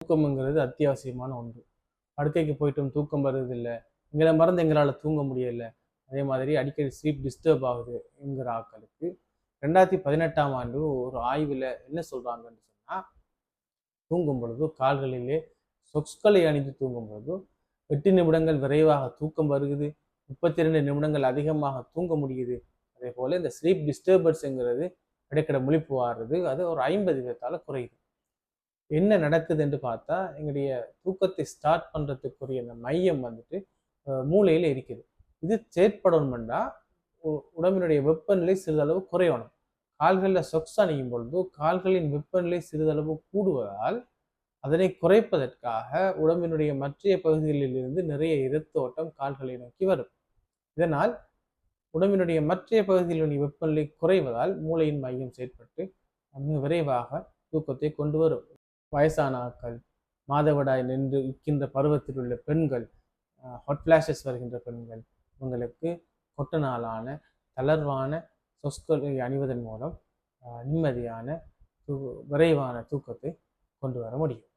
தூக்கம்ங்கிறது அத்தியாவசியமான ஒன்று. படுக்கைக்கு போயிட்டும் தூக்கம் வருவதில்லை, எங்களை மறந்து எங்களால் தூங்க முடியலை, அதே மாதிரி அடிக்கடி ஸ்லீப் டிஸ்டர்ப் ஆகுதுங்கிற ஆட்களுக்கு 2018ஆம் ஆண்டு ஒரு ஆய்வில் என்ன சொல்கிறாங்கன்னு சொன்னால், தூங்கும் பொழுது கால்களிலே சொக்ஸ்களை அணிந்து தூங்கும் பொழுது 8 நிமிடங்கள் விரைவாக தூக்கம் வருகுது, 32 நிமிடங்கள் அதிகமாக தூங்க முடியுது. அதே போல் இந்த ஸ்லீப் டிஸ்டர்பன்ஸுங்கிறது இடைக்கிட முழிப்பு வாடுறது அது ஒரு 50 வீதத்தால் குறையுது. என்ன நடக்குது என்று பார்த்தா, எங்களுடைய தூக்கத்தை ஸ்டார்ட் பண்ணுறதுக்குரிய அந்த மையம் வந்துட்டு மூளையில் இருக்குது. இது செயற்படணும்னா உடம்பினுடைய வெப்பநிலை சிறிதளவு குறையணும். கால்களில் சொக்ஸ் அணியும் பொழுது கால்களின் வெப்பநிலை சிறிதளவு கூடுவதால் அதனை குறைப்பதற்காக உடம்பினுடைய மற்ற பகுதிகளில் இருந்து நிறைய இரத்தோட்டம் கால்களை நோக்கி வரும். இதனால் உடம்பினுடைய மற்ற பகுதிகளுடைய வெப்பநிலை குறைவதால் மூளையின் மையம் செயற்பட்டு மிக விரைவாக தூக்கத்தை கொண்டு வரும். வயசான ஆட்கள், மாதவிடாய் நின்று இருக்கின்ற பருவத்தில் உள்ள பெண்கள், ஹாட் ஃப்ளாஷஸ் வருகின்ற பெண்கள், இவங்களுக்கு கொட்டனாலான தளர்வான சொஸ்களை அணிவதன் மூலம் நிம்மதியான விரைவான தூக்கத்தை கொண்டு வர முடியும்.